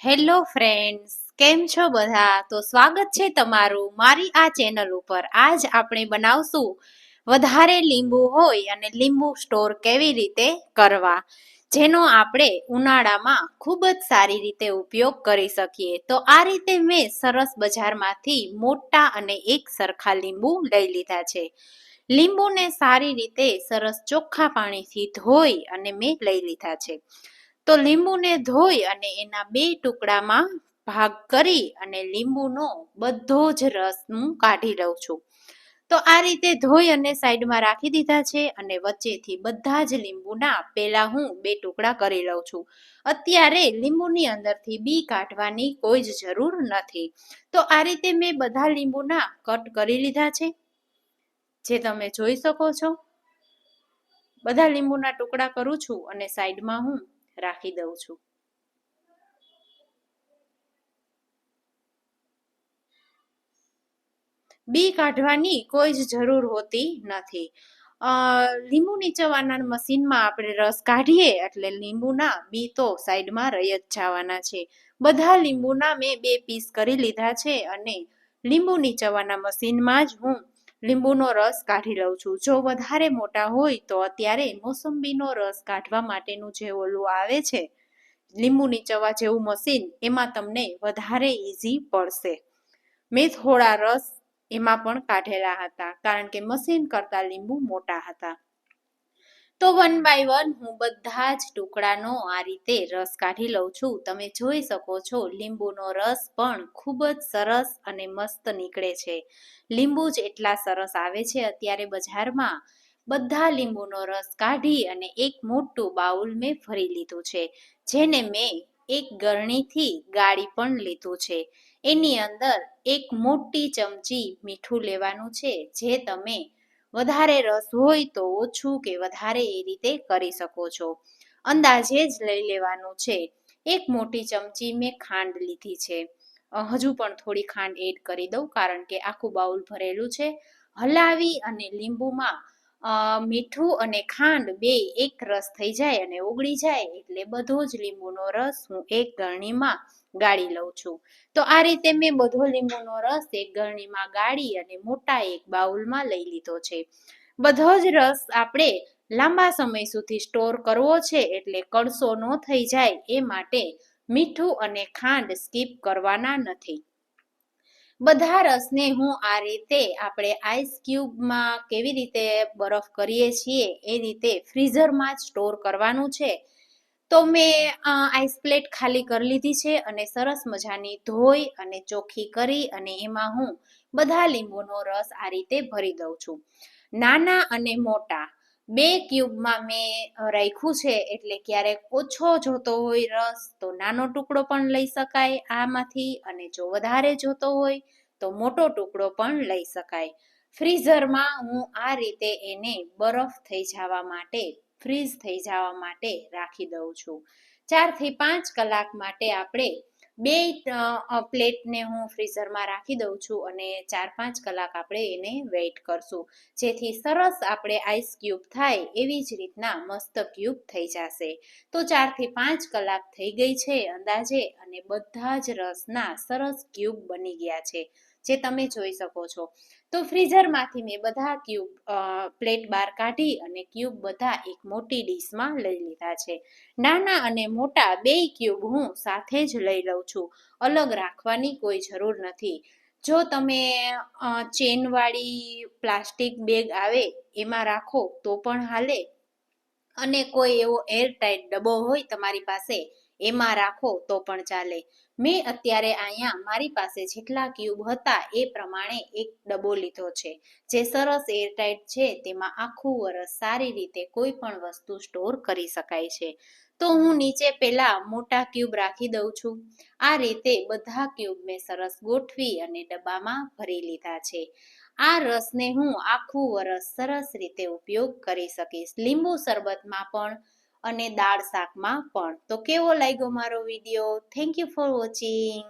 Hello friends, કેમ છો બધા? તો સ્વાગત છે તમારું મારી આ ચેનલ ઉપર. આજ આપણે બનાવશું વધારે લીંબુ હોય અને લીંબુ સ્ટોર કેવી રીતે કરવા, જેનો આપણે ઉનાળામાં ખૂબ જ સારી રીતે ઉપયોગ કરી શકીએ. તો આ રીતે મેં સરસ બજારમાંથી મોટા અને એક સરખા લીંબુ લઈ લીધા છે. લીંબુને સારી રીતે સરસ ચોખ્ખા પાણીથી ધોઈ અને મેં લઈ લીધા છે. તો લીંબુને ધોઈ અને એના બે ટુકડામાં ભાગ કરી અને લીંબુનો બધો જ રસ હું કાઢી લઉં છું. તો આ રીતે ધોઈ અને સાઈડમાં રાખી દીધા છે અને વચ્ચેથી બધા જ લીંબુના પહેલા હું બે ટુકડા કરી લઉં છું. અત્યારે લીંબુની અંદરથી બી કાઢવાની કોઈ જ જરૂર નથી. તો આ રીતે મેં બધા લીંબુના કટ કરી લીધા છે, જે તમે જોઈ શકો છો. બધા લીંબુના ટુકડા કરું છું અને સાઈડમાં હું રાખી દઉં છું. બી કાઢવાની કોઈ જ જરૂર હોતી નથી. લીંબુ નીચવાના મશીનમાં આપણે રસ કાઢીએ એટલે લીંબુના બી તો સાઈડમાં રહી જ જવાના છે. બધા લીંબુના મેં બે પીસ કરી લીધા છે અને લીંબુ નીચવાના મશીનમાં જ હું લીંબુનો રસ કાઢી લઉં છું. જો વધારે મોટા હોય તો અત્યારે મોસંબીનો રસ કાઢવા માટેનું જે ઓલું આવે છે લીંબુ નીચવા જેવું મશીન, એમાં તમને વધારે ઈઝી પડશે. મેં થોડા રસ એમાં પણ કાઢેલા હતા, કારણ કે મશીન કરતા લીંબુ મોટા હતા. તો વન બાય વન હું બધા જ ટુકડાનો આ રીતે રસ કાઢી લઉં છું. તમે જોઈ શકો છો લીંબુનો રસ પણ ખૂબ જ સરસ અને મસ્ત નીકળે છે. લીંબુ જ એટલા સરસ આવે છે અત્યારે બજારમાં. બધા લીંબુનો રસ કાઢી અને એક મોટું બાઉલ મેં ભરી લીધું છે, જેને મેં એક ગરણીથી ગાળી પણ લીધું છે. એની અંદર એક મોટી ચમચી મીઠું લેવાનું છે, જે તમે વધારે રસ હોય તો ઓછું કે વધારે એ રીતે કરી શકો છો. અંદાજે જ લઈ લેવાનું છે. એક મોટી ચમચી મેં ખાંડ લીધી છે. હજુ પણ થોડી ખાંડ એડ કરી દઉં, કારણ કે આખું બાઉલ ભરેલું છે. હલાવી અને લીંબુમાં મીઠું અને ખાંડ બે એક રસ થઈ જાય અને ઓગળી જાય એટલે બધો જ લીંબુનો રસ હું એક ગરણીમાં ગાળી લઉં છું. તો આ રીતે મેં બધો લીંબુનો રસ એક ગરણીમાં ગાળી અને મોટા એક બાઉલમાં લઈ લીધો છે. બધો જ રસ આપણે લાંબા સમય સુધી સ્ટોર કરવો છે, એટલે કડસો ન થઈ જાય એ માટે મીઠું અને ખાંડ સ્કીપ કરવાના નથી. બધા રસને હું આ રીતે આપણે આઈસ ક્યુબમાં કેવી રીતે બરફ કરીએ છીએ એ રીતે ફ્રીઝરમાં જ સ્ટોર કરવાનું છે. તો મેં આઈસ પ્લેટ ખાલી કરી લીધી છે અને સરસ મજાની ધોઈ અને ચોખ્ખી કરી અને એમાં હું બધા લીંબુનો રસ આ રીતે ભરી દઉં છું. નાના અને મોટા બે ક્યુબમાં મેં રાખ્યું છે, એટલે ક્યારેક ઓછો જોતો હોય રસ તો નાનો ટુકડો પણ લઈ શકાય આમાંથી, અને જો વધારે જોતો હોય તો મોટો ટુકડો પણ લઈ શકાય. ફ્રીઝરમાં હું આ રીતે એને બરફ થઈ જવા માટે, ફ્રીઝ થઈ જવા માટે રાખી દઉં છું. 4 થી 5 કલાક માટે આપણે બે પ્લેટને હું ફ્રીઝરમાં રાખી દઉં છું અને 4-5 કલાક આપણે એને વેઇટ કરશું, જેથી સરસ આપણે આઈસ ક્યુબ થાય એવી જ રીતના મસ્ત ક્યુબ થઈ જશે. તો 4 થી 5 કલાક થઈ ગઈ છે અંદાજે, અને બધા જ રસના સરસ ક્યુબ બની ગયા છે, જે તમે જોઈ શકો છો. તો ફ્રીઝરમાંથી મેં બધા ક્યુબ પ્લેટ બહાર કાઢી અને ક્યુબ બધા એક મોટી ડીશમાં લઈ લીધા છે. નાના અને મોટા બે ક્યુબ હું સાથે જ લઈ લઉં છું, અલગ રાખવાની કોઈ જરૂર નથી. જો તમે ચેનવાળી પ્લાસ્ટિક બેગ આવે એમાં રાખો તો પણ હાલે, અને કોઈ એવો એરટાઈટ ડબ્બો હોય તમારી પાસે એમાં રાખો તો પણ ચાલે. મેં અત્યારે અહીંયા મારી પાસે જેટલા ક્યુબ હતા એ પ્રમાણે એક ડબ્બો લીધો છે, જે સરસ એરટાઈટ છે. તેમાં આખું વરસ સારી રીતે કોઈ પણ વસ્તુ સ્ટોર કરી શકાય છે. તો હું નીચે પેલા મોટા ક્યુબ રાખી દઉં છું. આ રીતે બધા ક્યુબ મેં સરસ ગોઠવી અને ડબ્બામાં ભરી લીધા છે. આ રસને હું આખું વરસ સરસ રીતે ઉપયોગ કરી શકીશ, લીંબુ શરબતમાં પણ અને દાળ શાકમાં પણ. તો કેવો લાગ્યો મારો video? Thank you for watching.